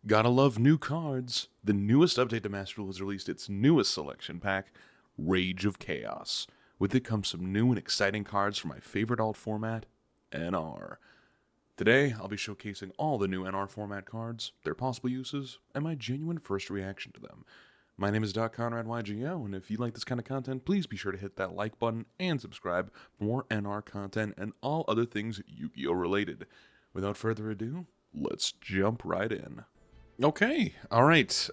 Gotta love new cards. The newest update to MasterDuel has released its newest selection pack, Rage of Chaos. With it comes some new and exciting cards from my favorite alt format, NR. Today, I'll be showcasing all the new NR format cards, their possible uses, and my genuine first reaction to them. My name is Doc Conrad Yugioh, and if you like this kind of content, please be sure to hit that like button and subscribe for more NR content and all other things Yu-Gi-Oh related. Without further ado, let's jump right in. Okay, alright,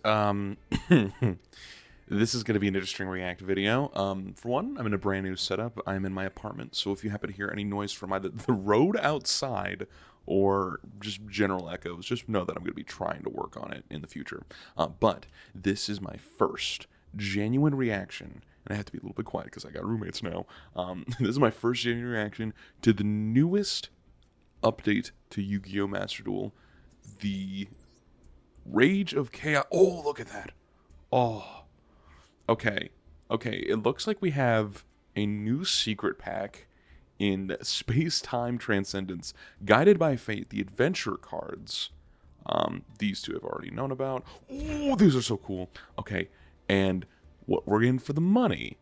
this is going to be an interesting react video. For one, I'm in a brand new setup. I'm in my apartment, so if you happen to hear any noise from either the road outside or just general echoes, just know that I'm going to be trying to work on it in the future. But this is my first genuine reaction, and I have to be a little bit quiet because I got roommates now. This is my first genuine reaction to the newest update to Yu-Gi-Oh! MasterDuel, the Rage of Chaos. Oh, look at that. Oh. Okay. It looks like we have a new secret pack in Space-Time Transcendence, Guided by Fate, the adventure cards. These two I've already known about. Oh, these are so cool. Okay, and what we're in for the money,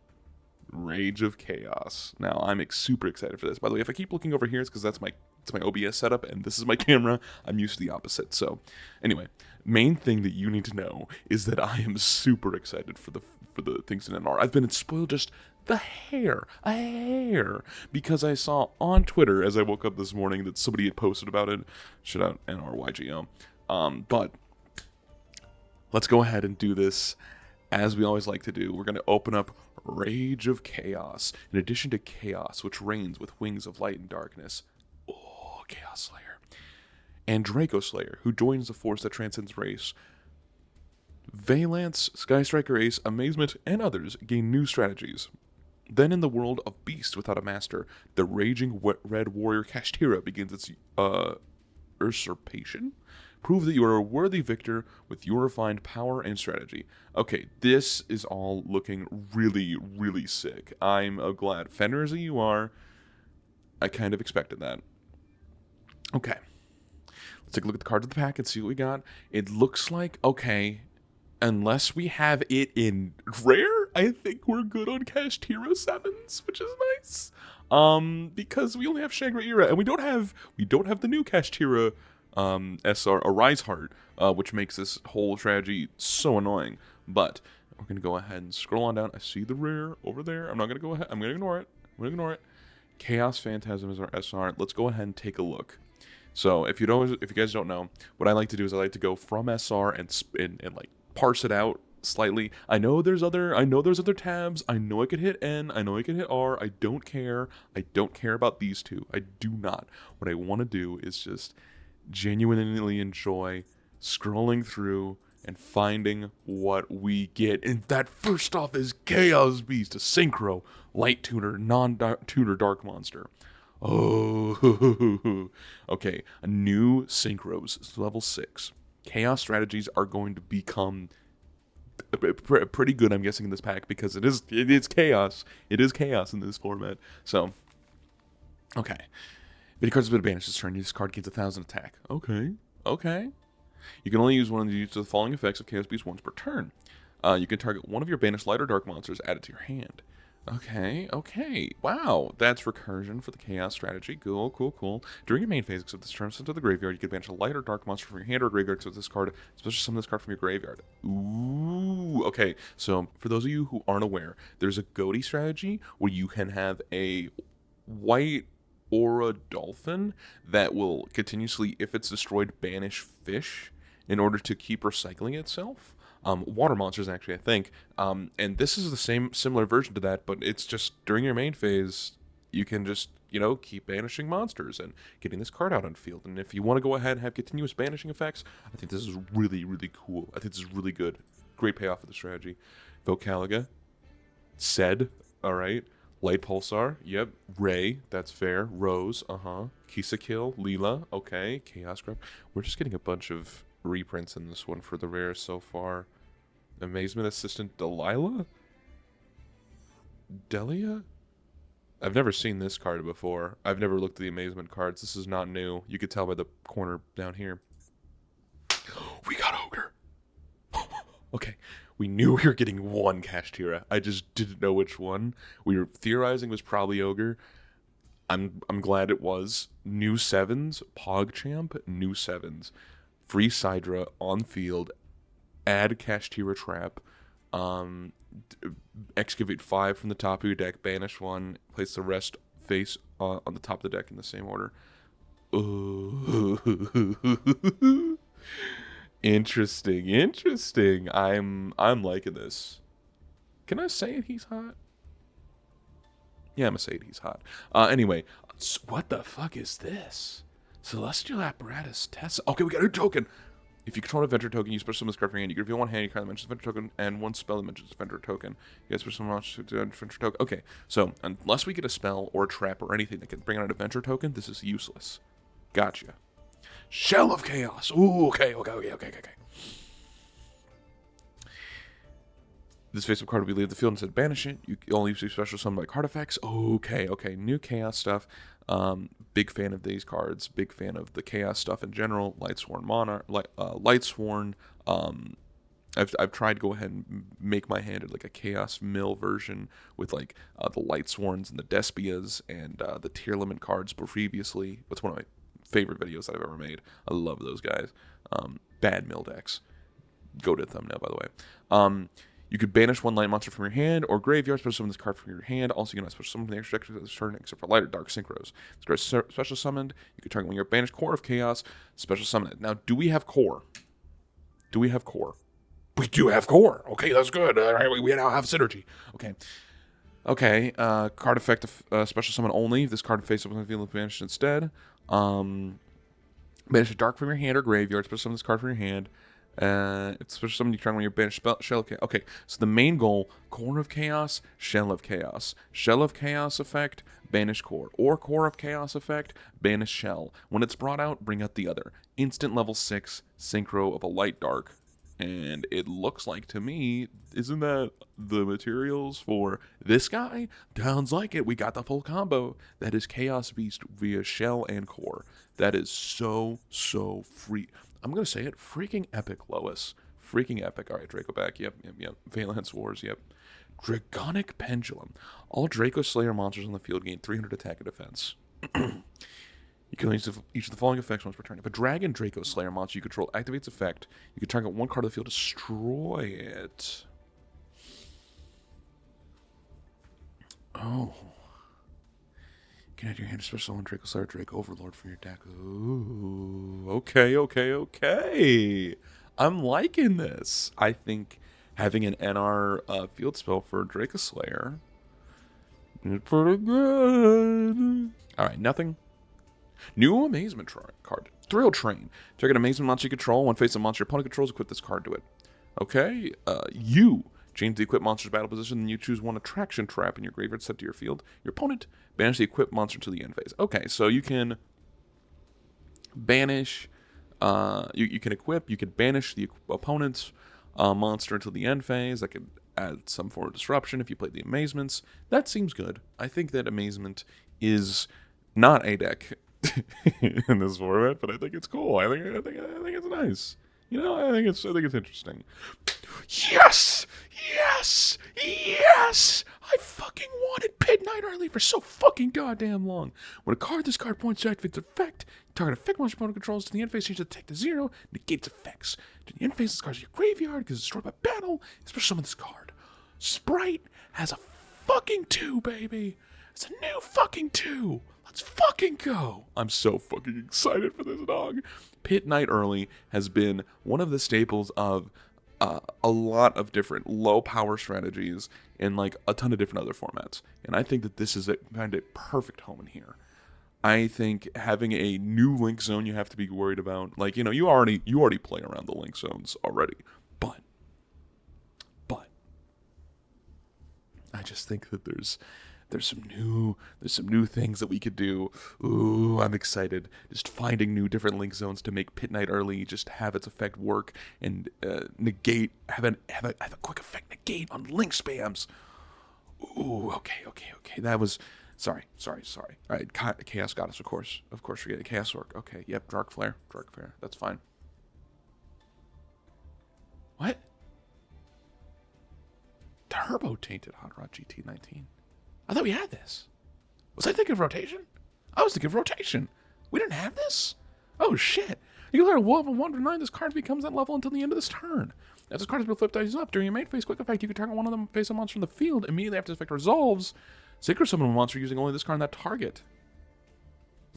Rage of Chaos. Now, I'm super excited for this. By the way, if I keep looking over here, it's because it's my OBS setup, and this is my camera. I'm used to the opposite. So, anyway, main thing that you need to know is that I am super excited for the things in NR. I've been spoiled just a hair, because I saw on Twitter as I woke up this morning that somebody had posted about it. Shout out NRYGO. But let's go ahead and do this as we always like to do. We're going to open up Rage of Chaos. In addition to Chaos, which reigns with wings of light and darkness. Oh, Chaos Slayer. And Draco Slayer, who joins the force that transcends race. Valance, Sky Striker Ace, Amazement, and others gain new strategies. Then in the world of Beast Without a Master, the raging red warrior KASHTIRA begins its usurpation. Prove that you are a worthy victor with your refined power and strategy. Okay, this is all looking really, really sick. I'm glad. Fender as you are, I kind of expected that. Okay. Let's take a look at the cards of the pack and see what we got. It looks like, okay, unless we have it in rare, I think we're good on KASHTIRA 7s, which is nice. Because we only have Shangri-Ira, and we don't have the new KASHTIRA SR, Arise Heart, which makes this whole strategy so annoying. But we're gonna go ahead and scroll on down. I see the rare over there. I'm not gonna go ahead. I'm gonna ignore it. Chaos Phantasm is our SR. Let's go ahead and take a look. So if you guys don't know, what I like to do is I like to go from SR and like parse it out slightly. I know there's other tabs. I know I could hit N. I know I could hit R. I don't care. I don't care about these two. I do not. What I want to do is just genuinely enjoy scrolling through and finding what we get. And that first off is Chaos Beast, a Synchro, Light Tuner, non-tuner Dark Monster. Oh, okay. A new Synchros, level 6. Chaos strategies are going to become pretty good, I'm guessing, in this pack, because it is chaos. It is chaos in this format. So, okay. If any card has been banished this turn, this card gains 1,000 attack. Okay. You can only use one of the following effects of Chaos Beast once per turn. You can target one of your banished light or dark monsters added to your hand. Okay. Wow, that's recursion for the Chaos strategy. Cool. During your main phase, except this turn sent to the graveyard, you can banish a light or dark monster from your hand or graveyard, except this card, especially summon this card from your graveyard. Ooh, okay. So, for those of you who aren't aware, there's a Goaty strategy where you can have a white Aura Dolphin that will continuously, if it's destroyed, banish fish in order to keep recycling itself. Water monsters, actually, I think. And this is the similar version to that, but it's just during your main phase, you can just, keep banishing monsters and getting this card out on field. And if you want to go ahead and have continuous banishing effects, I think this is really, really cool. I think this is really good. Great payoff for the strategy. Vocaliga. Sed. All right. Light Pulsar. Yep. Ray. That's fair. Rose. Kill. Leela. Okay. Chaos Grab. We're just getting a bunch of reprints in this one for the rare so far. Amazement Assistant Delilah? Delia? I've never seen this card before. I've never looked at the Amazement cards. This is not new. You could tell by the corner down here. We got a We knew we were getting one KASHTIRA. I just didn't know which one. We were theorizing it was probably Ogre. I'm glad it was. New 7s, PogChamp, new 7s. Free Sidra on field. Add KASHTIRA Trap. Excavate 5 from the top of your deck. Banish 1. Place the rest face on the top of the deck in the same order. Ooh. Interesting. I'm liking this. Can I say it? He's hot. Yeah, I'm gonna say it. He's hot. Anyway, what the fuck is this? Celestial Apparatus Tessa. Okay, we got a token. If you control an adventure token, you special summon this card from your hand. You can reveal one hand, you card that mentions adventure token, and one spell that mentions adventure token. You guys special summon adventure token. Okay, so unless we get a spell or a trap or anything that can bring out an adventure token, this is useless. Gotcha. Shell of Chaos. Ooh, okay. This face-up card will be leave the field instead of banish it. You only use special summon by card effects. Okay. New Chaos stuff. Big fan of these cards. Big fan of the Chaos stuff in general. Lightsworn Monarch. Lightsworn. I've tried to go ahead and make my hand like a Chaos Mill version with like the Lightsworns and the Despias and the tier limit cards previously. That's one of my favorite videos that I've ever made. I love those guys. Bad mill decks. Go to the thumbnail, by the way. You could banish one light monster from your hand or graveyard, special summon this card from your hand. Also, you can special summon the extra deck this turn, except for light or dark synchros. This card is special summoned. You can target when you're banished Core of Chaos, special summon it. Now, do we have Core? We do have Core. Okay, that's good. All right, we now have synergy. Okay. Card effect special summon only. If this card face up on the field, banished instead. Banish a dark from your hand or graveyard. Special summon this card from your hand. It's special summon you try when you banish Shell of Chaos. Okay, so the main goal: Core of Chaos, Shell of Chaos. Shell of Chaos effect, banish Core. Or Core of Chaos effect, banish Shell. When it's brought out, bring out the other. Instant level 6 synchro of a light dark. And it looks like to me, isn't that the materials for this guy? Sounds like it. We got the full combo. That is Chaos Beast via Shell and Core. That is so free. I'm going to say it. Freaking epic, Lois. Freaking epic. All right, Draco back. Yep. Valence Wars. Yep. Dragonic Pendulum. All Draco Slayer monsters on the field gain 300 attack and defense. You can use each of the following effects once per turn. If a Dragon Draco Slayer monster you control activates effect, you can target one card of the field, destroy it. Oh. You can add your hand to special summon Draco Slayer Draco Overlord from your deck. Ooh. Okay. I'm liking this. I think having an NR field spell for Draco Slayer is pretty good. Alright, nothing. New Amazement card. Thrill Train. Target Amazement monster you control. One face of monster your opponent controls, equip this card to it. Okay. You change the equipped monster's battle position, then you choose one attraction trap in your graveyard set to your field. Your opponent banish the equipped monster to the end phase. Okay, so you can banish. You can equip. You can banish the opponent's monster until the end phase. That could add some form of disruption if you play the Amazements. That seems good. I think that Amazement is not a deck in this format, but I think it's cool. I think it's nice. You know, I think it's interesting. Yes! I fucking wanted Pit Night early for so fucking goddamn long. When this card points to activate its effect, target effect monster opponent controls to the end phase, change the attack to 0, negates effects. To the end phase, this card is your graveyard because it's destroyed by battle. Special summon this card. Sprite has a fucking 2, baby. It's a new fucking 2. Let's fucking go. I'm so fucking excited for this, dog. Pit Night early has been one of the staples of a lot of different low power strategies in like a ton of different other formats. And I think that this is kind of a perfect home in here. I think having a new link zone you have to be worried about. Like, you know, you already play around the link zones already. But I just think that there's some new things that we could do. Ooh, I'm excited. Just finding new different link zones to make Pit Night early, just have its effect work and negate, have a quick effect negate on link spams. Ooh, okay. That was sorry. All right, Chaos Goddess, of course we're getting Chaos Orc. Okay, yep, Dark Flare, that's fine. What? Turbo Tainted Hot Rod GT19. I thought we had this. Was I thinking of rotation? I was thinking of rotation. We didn't have this? Oh, shit. You can learn a Wolf of 1 to 9. This card becomes that level until the end of this turn. As this card has been flipped dice up, during your main phase quick effect, you can target one of them face a monster from the field. Immediately after this effect resolves, synchro summon a monster using only this card on that target.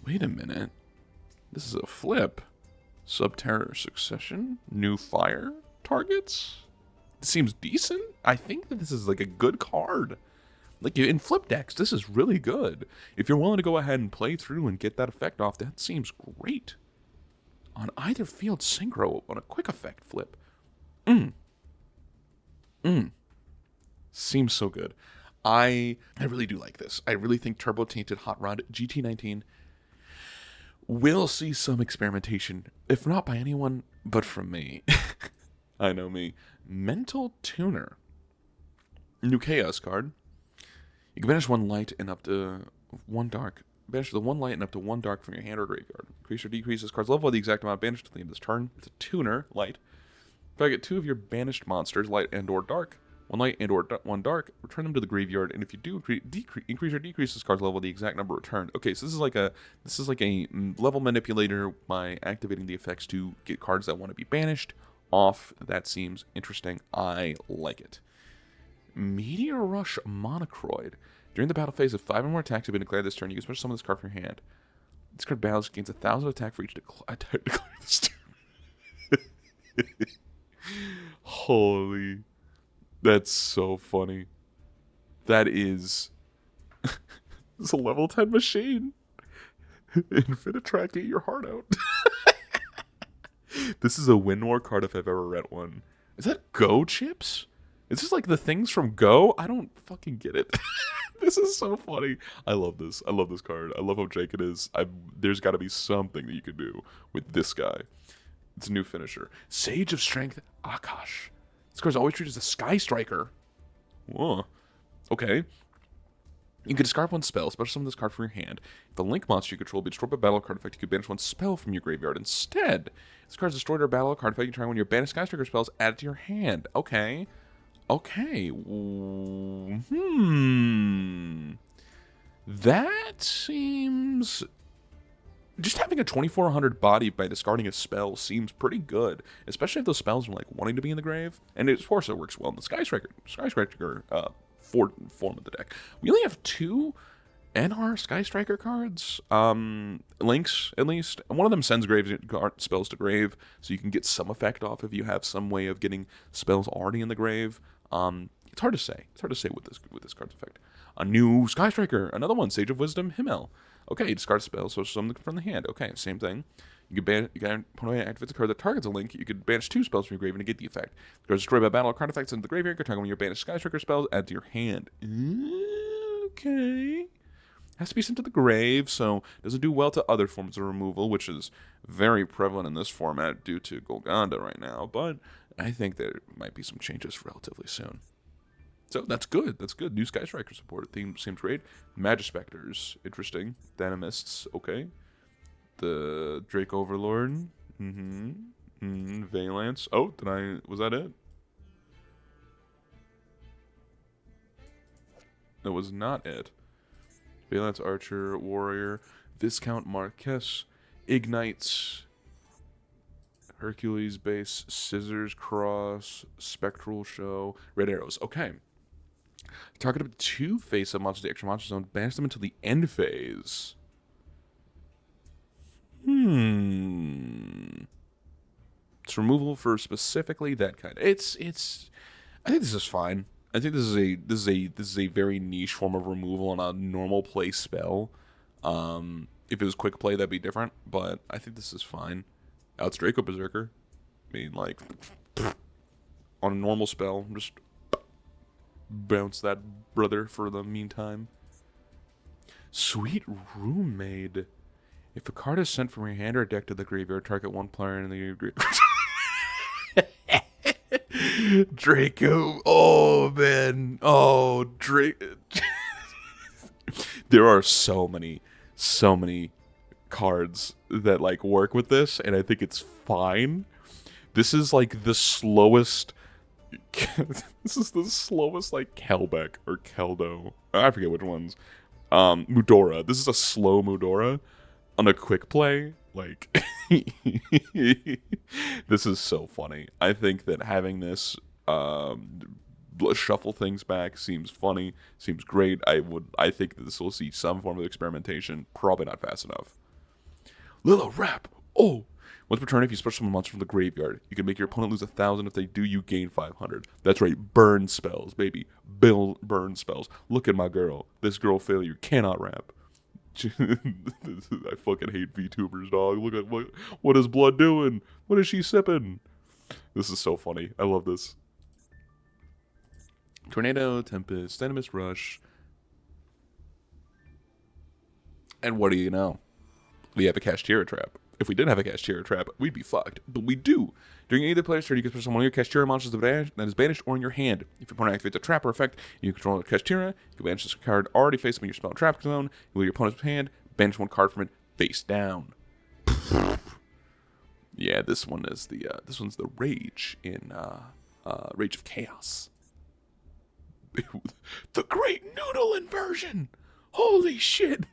Wait a minute. This is a flip. Subterror Succession? New Fire targets? This seems decent. I think that this is like a good card. Like in flip decks, this is really good. If you're willing to go ahead and play through and get that effect off, that seems great. On either field, synchro on a quick effect flip. Seems so good. I really do like this. I really think Turbo Tainted Hot Rod GT19 will see some experimentation, if not by anyone, but from me. I know me. Mental Tuner. New Chaos card. You can banish 1 light and up to 1 dark. Banish the 1 light and up to 1 dark from your hand or graveyard. Increase or decrease this card's level by the exact amount banished at the end of this turn. It's a tuner, light. If I get 2 of your banished monsters, light and or dark, 1 light and or 1 dark, return them to the graveyard. And if you do increase or decrease this card's level, the exact number returned. Okay, so this is like a level manipulator by activating the effects to get cards that want to be banished off. That seems interesting. I like it. Meteor Rush Monocroid. During the battle phase, if 5 or more attacks have been declared this turn, you can special summon this card from your hand. This card battles gains 1,000 attack for each attack declared this turn. Holy. That's so funny. That is... It's a level 10 machine. Infinitrack, get your heart out. This is a Win War card if I've ever read one. Is that Go chips? Is this like the things from Go? I don't fucking get it. This is so funny. I love this. I love this card. I love how jank it is. There's got to be something that you can do with this guy. It's a new finisher. Sage of Strength, Akash. This card's always treated as a Sky Striker. Whoa. Okay. You can discard 1 spell, special summon this card from your hand. If the link monster you control be destroyed by battle card effect, you can banish 1 spell from your graveyard instead. If this card's destroyed or battle card effect, you try one of your banished Sky Striker spells, add it to your hand. Okay. Okay. That seems... Just having a 2400 body by discarding a spell seems pretty good, especially if those spells are like wanting to be in the grave. And of course it works well in the Sky Striker form of the deck. We only have 2 NR Sky Striker cards, links at least. And one of them sends spells to grave, so you can get some effect off if you have some way of getting spells already in the grave. It's hard to say. It's hard to say with this card's effect. A new Sky Striker, another one, Sage of Wisdom, Himmel. Okay, discard spell, so summon from the hand. Okay, same thing. You can activate the card that targets a link. You could banish 2 spells from your graveyard to get the effect. The card is destroyed by battle or card effects into the graveyard. You can target one of your banished Sky Striker spells, add to your hand. Okay. Has to be sent to the grave, so doesn't do well to other forms of removal, which is very prevalent in this format due to Golganda right now. But I think there might be some changes relatively soon. So that's good. That's good. New Sky Striker support. Theme seems great. Magispectors. Interesting. Dynamists. Okay. The Drake Overlord. Valance. Oh, was that it? That was not it. Valance Archer. Warrior. Viscount Marquess. Ignites. Hercules Base. Scissors Cross. Spectral Show. Red Arrows. Okay. Target up to 2 face-up monsters to the extra monster zone. Banish them until the end phase. It's removal for specifically that kind. It's. I think this is fine. I think this is a very niche form of removal on a normal play spell. If it was quick play, that'd be different. But I think this is fine. It's Draco Berserker. I mean, like, on a normal spell, just bounce that brother for the meantime. Sweet Roommaid. If a card is sent from your hand or deck to the graveyard, target 1 player in the graveyard. Draco. Oh, man. Oh, Draco. There are so many cards that, like, work with this, and I think it's fine. This is, like, the slowest This is the slowest, like, Kelbeck or Keldo. I forget which ones. Mudora. This is a slow Mudora on a quick play. Like, this is so funny. I think that having this shuffle things back seems funny, seems great. I think that this will see some form of experimentation. Probably not fast enough. Lilo Rap. Oh. Once per turn, if you special summon a monster from the graveyard, you can make your opponent lose 1,000. If they do, you gain 500. That's right, burn spells, baby. Burn spells. Look at my girl. This girl failure cannot rap. I fucking hate VTubers, dog. Look at what is Blood doing? What is she sipping? This is so funny. I love this. Tornado, Tempest, Venomous Rush. And what do you know? We have a KASHTIRA trap. If we didn't have a KASHTIRA trap, we'd be fucked. But we do. During any of the player's turn, you can special one of your KASHTIRA monsters that is banished or in your hand. If your opponent activates a trap or effect, you control a KASHTIRA, you can banish this card already face up in your spell trap zone. You leave your opponent's hand, banish one card from it face down. Yeah, this one's the Rage in Rage of Chaos. The Great Noodle inversion. Holy shit.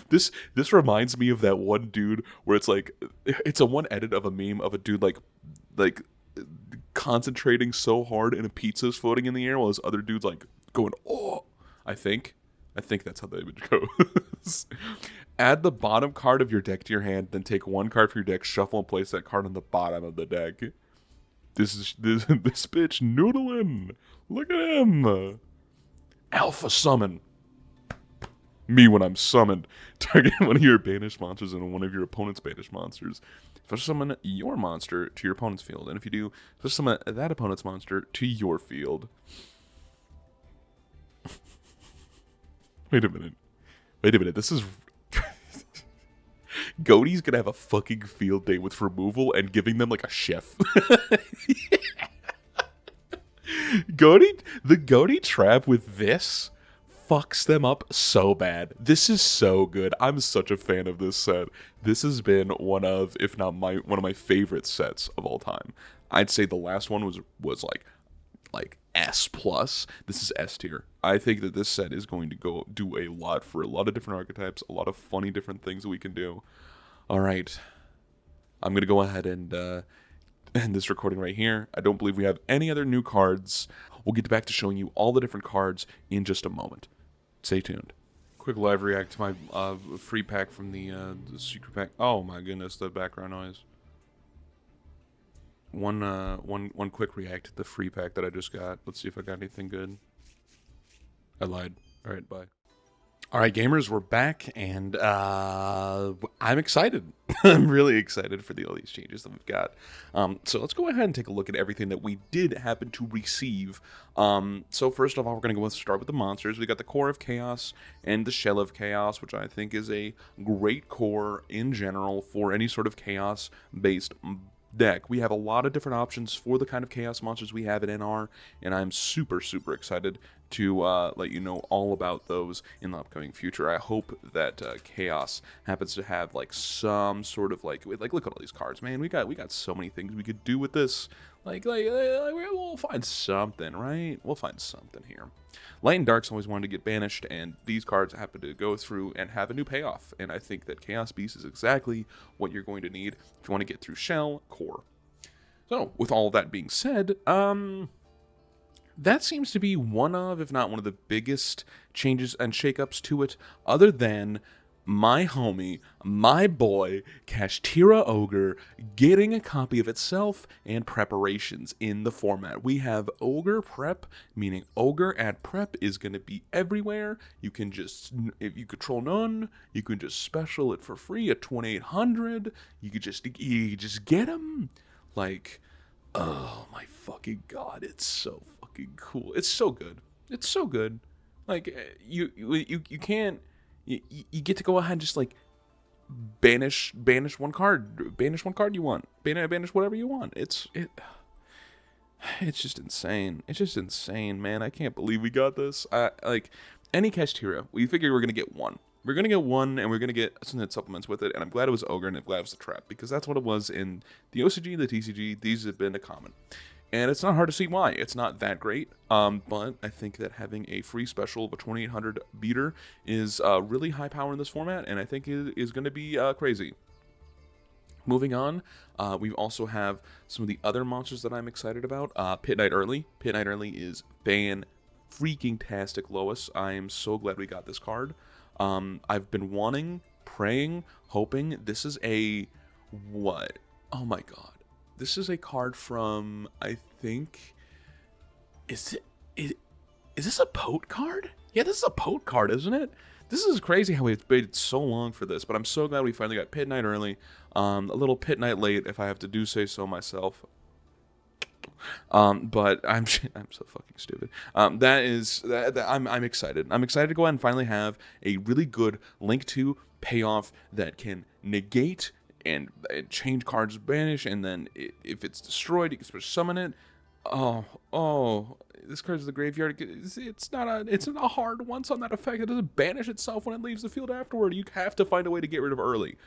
This reminds me of that one dude where it's like, it's a one edit of a meme of a dude like concentrating so hard and a pizza's floating in the air while this other dude's like going, oh. I think that's how the image goes. Add the bottom card of your deck to your hand, then take one card from your deck, shuffle and place that card on the bottom of the deck. This bitch noodling. Look at him. Alpha summon. Me when I'm summoned. Target one of your banished monsters and one of your opponent's banished monsters. Special summon your monster to your opponent's field. And if you do, special summon that opponent's monster to your field. Wait a minute. This is... Goaty's gonna have a fucking field day with removal and giving them like a chef. The Goaty trap with this fucks them up so bad. This is so good. I'm such a fan of this set. This has been one of, if not one of my favorite sets of all time. I'd say the last one was like S+. This is S tier. I think that this set is going to go do a lot for a lot of different archetypes, a lot of funny different things that we can do. All right. I'm going to go ahead and end this recording right here. I don't believe we have any other new cards. We'll get back to showing you all the different cards in just a moment. Stay tuned. Quick live react to my free pack from the secret pack. Oh my goodness, the background noise. One quick react to the free pack that I just got. Let's see if I got anything good. I lied. All right, bye. All right, gamers, we're back, and I'm excited. I'm really excited for all these changes that we've got. So let's go ahead and take a look at everything that we did happen to receive. So first of all, we're going to start with the monsters. We got the Core of Chaos and the Shell of Chaos, which I think is a great core in general for any sort of Chaos-based deck. We have a lot of different options for the kind of Chaos monsters we have in NR, and I'm super, super excited to let you know all about those in the upcoming future. I hope that Chaos happens to have like some sort of like look at all these cards, man. We got so many things we could do with this. We'll find something, right? We'll find something here. Light and Dark's always wanted to get banished, and these cards happen to go through and have a new payoff. And I think that Chaos Beast is exactly what you're going to need if you want to get through Shell Core. So, with all that being said, that seems to be one of, if not one of the biggest changes and shakeups to it, other than my homie, my boy, KASHTIRA Ogre, getting a copy of itself and preparations in the format. We have Ogre Prep, meaning Ogre at Prep is going to be everywhere. You can just, if you control none, you can just special it for free at 2800. You could just get them. Like, oh my fucking god, it's so fucking cool. It's so good. It's so good. Like, you can't. You get to go ahead and just like banish one card you want, banish whatever you want. It's just insane. It's just insane, man. I can't believe we got this. Like any KASHTIRA, we figured we're gonna get one. We're gonna get one, and we're gonna get something that supplements with it. And I'm glad it was Ogre, and I'm glad it was the trap, because that's what it was in the OCG, the TCG. These have been a common. And it's not hard to see why. It's not that great, but I think that having a free special of a 2800 beater is really high power in this format, and I think it is going to be crazy. Moving on, we also have some of the other monsters that I'm excited about. Pit Knight Early. Pit Knight Early is fan-freaking-tastic, Lois. I am so glad we got this card. I've been wanting, praying, hoping. This is a... what? Oh my god. This is a card from, I think... Is this a Pote card? Yeah, this is a Pote card, isn't it? This is crazy how we've waited so long for this, but I'm so glad we finally got Pit Knight early. A little Pit Knight late, if I have to do say so myself. But I'm so fucking stupid. I'm excited. I'm excited to go ahead and finally have a really good Link 2 payoff that can negate and change cards banish, and then if it's destroyed, you can special summon it. Oh, this card's the graveyard. It's not a hard once on that effect. It doesn't banish itself when it leaves the field afterward. You have to find a way to get rid of early.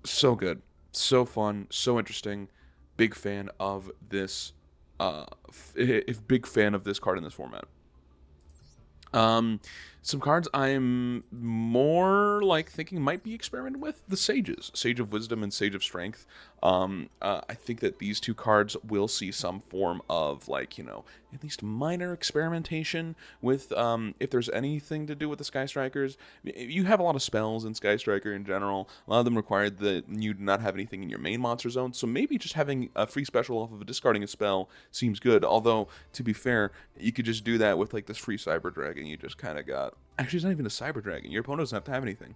So good, so fun, so interesting. Big fan of this. Big fan of this card in this format. Some cards I'm more like thinking might be experimented with. The Sages, Sage of Wisdom and Sage of Strength. I think that these two cards will see some form of, like, at least minor experimentation with, if there's anything to do with the Sky Strikers. You have a lot of spells in Sky Striker in general. A lot of them require that you do not have anything in your main monster zone, so maybe just having a free special off of discarding a spell seems good. Although, to be fair, you could just do that with, like, this free Cyber Dragon you just kind of got. Actually, it's not even a Cyber Dragon. Your opponent doesn't have to have anything.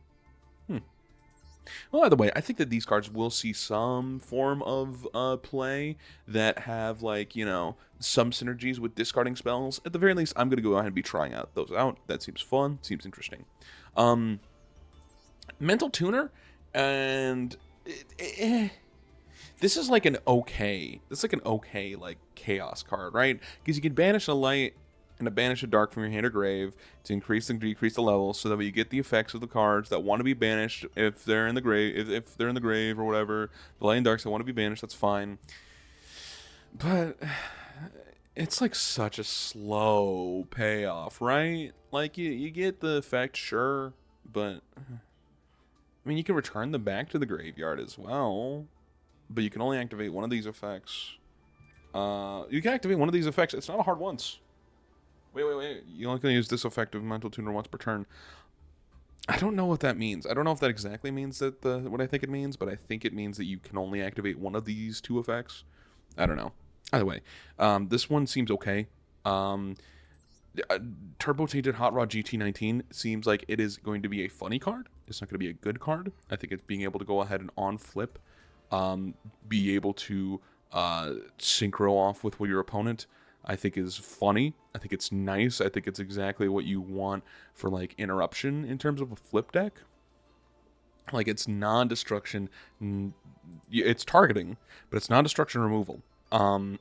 Well, either way, I think that these cards will see some form of play that have, like, some synergies with discarding spells. At the very least, I'm going to go ahead and be trying those out. That seems fun. Seems interesting. Mental Tuner, and this is like an okay. This is like an okay, like, chaos card, right? Because you can banish a light and a banish a dark from your hand or grave to increase and decrease the level, so that you get the effects of the cards that want to be banished if they're in the grave, if they're in the grave or whatever. The light and darks that want to be banished, that's fine. But it's like such a slow payoff, right? Like you get the effect, sure, but I mean, you can return them back to the graveyard as well, but you can only activate one of these effects. You can activate one of these effects. It's not a hard once. Wait. You only can use this effect of Mental Tuner once per turn. I don't know what that means. I don't know if that exactly means that what I think it means, but I think it means that you can only activate one of these two effects. I don't know. Either way, this one seems okay. Turbo Tainted Hot Rod GT19 seems like it is going to be a funny card. It's not going to be a good card. I think it's being able to go ahead and on flip, be able to synchro off with your opponent, I think is funny. I think it's nice. I think it's exactly what you want for, like, interruption in terms of a flip deck. Like, it's non-destruction. It's targeting, but it's non-destruction removal. And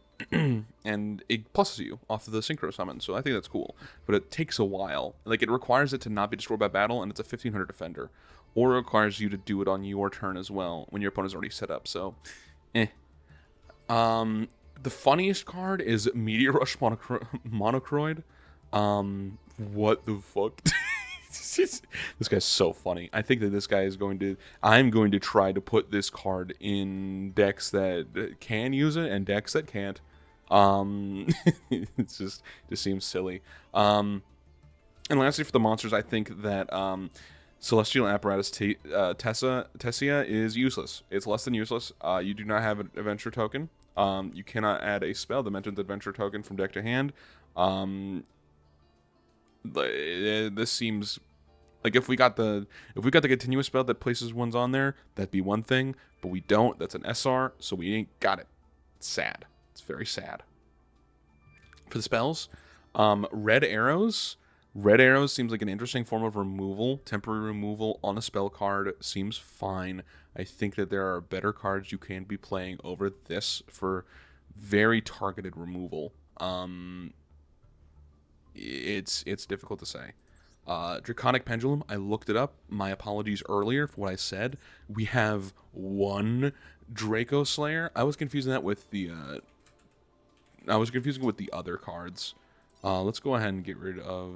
it pluses you off of the synchro summon, so I think that's cool. But it takes a while. Like, it requires it to not be destroyed by battle, and it's a 1500 defender. Or it requires you to do it on your turn as well, when your opponent's already set up, so the funniest card is Meteor Rush Monocroid. What the fuck? This guy's so funny. I think that this guy is I'm going to try to put this card in decks that can use it and decks that can't. It just seems silly. And lastly, for the monsters, I think that Celestial Apparatus Tessia is useless. It's less than useless. You do not have an adventure token. You cannot add a spell that mentions adventure token from deck to hand. This seems like if we got the continuous spell that places ones on there, that'd be one thing, but we don't. That's an SR, so we ain't got it. It's sad. It's very sad. For the spells, Red Arrows. Red Arrows seems like an interesting form of removal. Temporary removal on a spell card seems fine. I think that there are better cards you can be playing over this for very targeted removal. It's difficult to say. Draconic Pendulum, I looked it up. My apologies earlier for what I said. We have one Draco Slayer. I was confusing that with the confusing with the other cards. Let's go ahead and get rid of,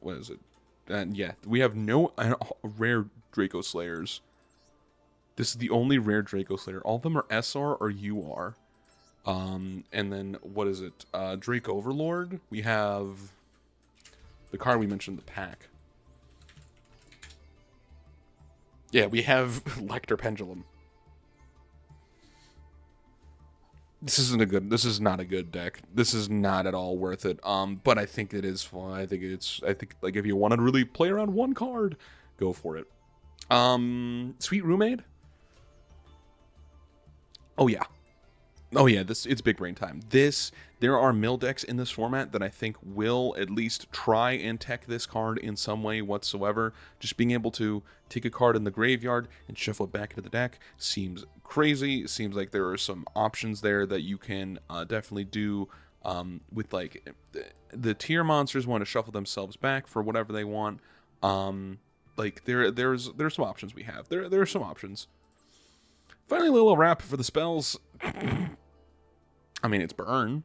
what is it? And yeah, we have no rare Draco Slayers. This is the only rare Draco Slayer. All of them are SR or UR. And then, what is it? Drake Overlord. We have the card we mentioned, the pack. Yeah, we have Lecter Pendulum. This is not a good deck. This is not at all worth it. But I think it is fun. I think like if you want to really play around one card, go for it. Sweet Roommate. Oh yeah. Oh yeah, it's big brain time. There are mill decks in this format that I think will at least try and tech this card in some way whatsoever. Just being able to take a card in the graveyard and shuffle it back into the deck seems crazy. It seems like there are some options there that you can definitely do with, like, the tier monsters want to shuffle themselves back for whatever they want. Like there's some options we have. There are some options. Finally, a little wrap for the spells. I mean, it's burn.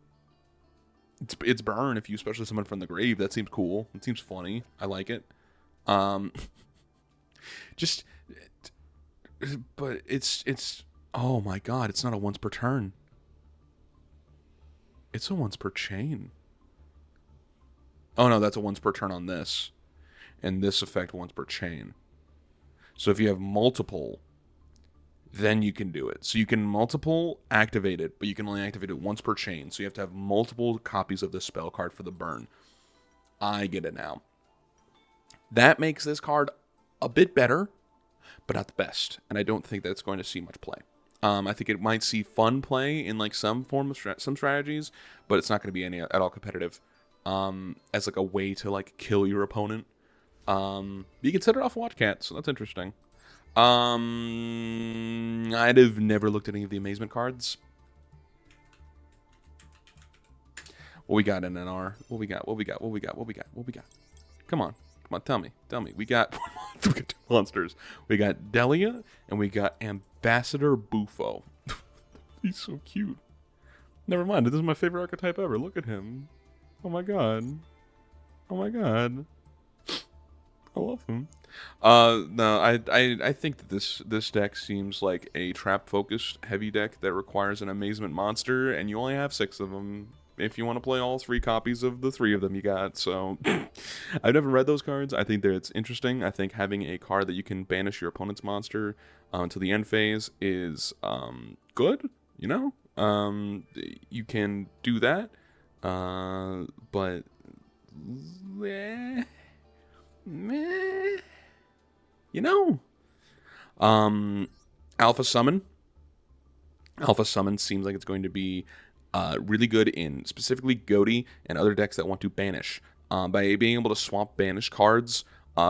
It's burn if you especially summon from the grave. That seems cool. It seems funny. I like it. But it's oh my god, it's not a once per turn. It's a once per chain. Oh no, that's a once per turn on this. And this effect once per chain. So if you have multiple, then you can do it. So you can multiple activate it, but you can only activate it once per chain. So you have to have multiple copies of this spell card for the burn. I get it now. That makes this card a bit better, but not the best. And I don't think that's going to see much play. I think it might see fun play in like some form of some strategies, but it's not going to be any at all competitive. As like a way to like kill your opponent. You can set it off Watch Cat, so that's interesting. I'd have never looked at any of the amazement cards. What we got in NR? What we got? Come on, tell me. We got two monsters. We got Delia and we got Ambassador Bufo. He's so cute. Never mind, this is my favorite archetype ever. Look at him. Oh my god. I love him. No, I think that this deck seems like a trap-focused heavy deck that requires an amazement monster, and you only have 6 of them if you want to play all 3 copies of the 3 of them you got. So, I've never read those cards. I think that it's interesting. I think having a card that you can banish your opponent's monster until the end phase is good. You know, you can do that, but. Meh. You know, Alpha Summon seems like it's going to be really good in specifically Goaty and other decks that want to banish. By being able to swap banish cards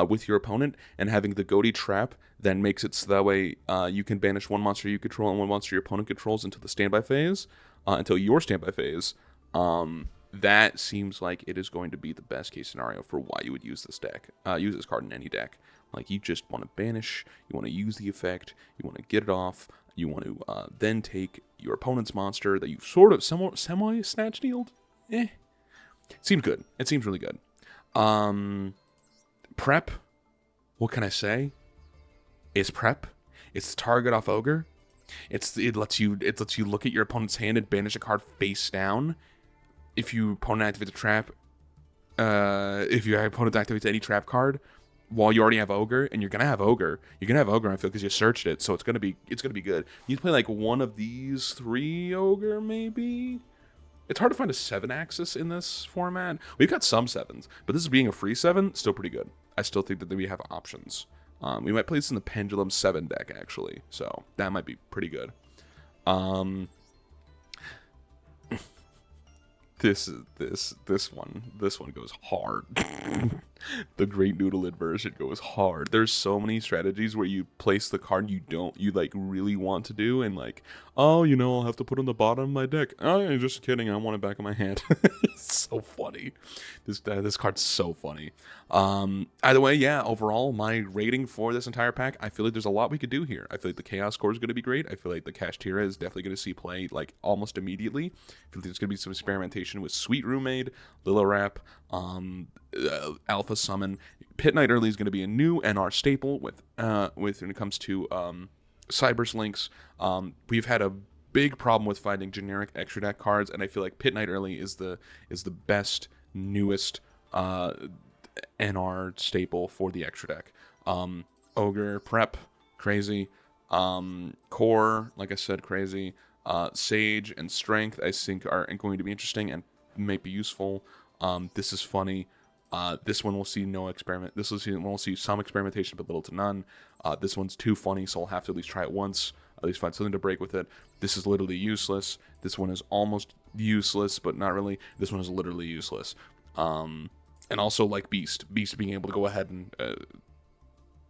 with your opponent and having the Goaty trap then makes it so that way you can banish one monster you control and one monster your opponent controls until the standby phase, until your standby phase. That seems like it is going to be the best case scenario for why you would use this deck. Use this card in any deck. Like, you just want to banish, you want to use the effect, you want to get it off, you want to then take your opponent's monster that you sort of semi-snatch-dealed. Seems good. It seems really good. Prep, what can I say? Is prep. It's target off Ogre. It lets you look at your opponent's hand and banish a card face down. If your opponent activates a trap, if your opponent activates any trap card, while you already have Ogre, and you're gonna have Ogre, I feel, because you searched it, so it's gonna be good. You play like one of these 3 Ogre, maybe. It's hard to find a 7-axis in this format. We've got some 7s, but this is being a free 7, still pretty good. I still think that we have options. We might play this in the Pendulum 7 deck actually, so that might be pretty good. This one goes hard. The Great Noodle inversion goes hard. There's so many strategies where you place the card you like really want to do, and like, oh, I'll have to put on the bottom of my deck. Oh, just kidding. I want it back in my hand. It's so funny. This card's so funny. Either way, yeah. Overall, my rating for this entire pack, I feel like there's a lot we could do here. I feel like the Chaos score is going to be great. I feel like the KASHTIRA is definitely going to see play like almost immediately. I feel like there's going to be some experimentation with Sweet Roommate, Lilirap, Alpha Summon. Pit Knight early is going to be a new NR staple with when it comes to Cyber's links. We've had a big problem with finding generic extra deck cards, and I feel like Pit Knight early is the best, newest NR staple for the extra deck. Ogre, Prep, crazy. Core, like I said, crazy. Sage and Strength, I think, are going to be interesting and may be useful. This is funny. This one will see no experiment. This one will see some experimentation, but little to none. This one's too funny, so I'll have to at least try it once. At least find something to break with it. This is literally useless. This one is almost useless, but not really. This one is literally useless. And also like Beast being able to go ahead and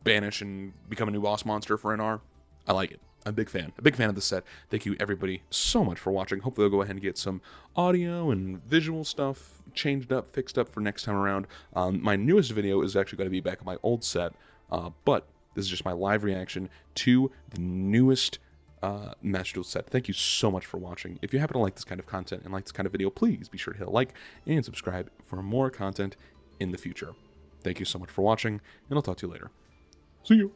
banish and become a new boss monster for NR. I like it. I'm a big fan of the set. Thank you everybody so much for watching. Hopefully I'll go ahead and get some audio and visual stuff changed up, fixed up for next time around. My newest video is actually going to be back on my old set, but this is just my live reaction to the newest MasterDuel set. Thank you so much for watching. If you happen to like this kind of content and like this kind of video, please be sure to hit a like and subscribe for more content in the future. Thank you so much for watching, and I'll talk to you later. See you.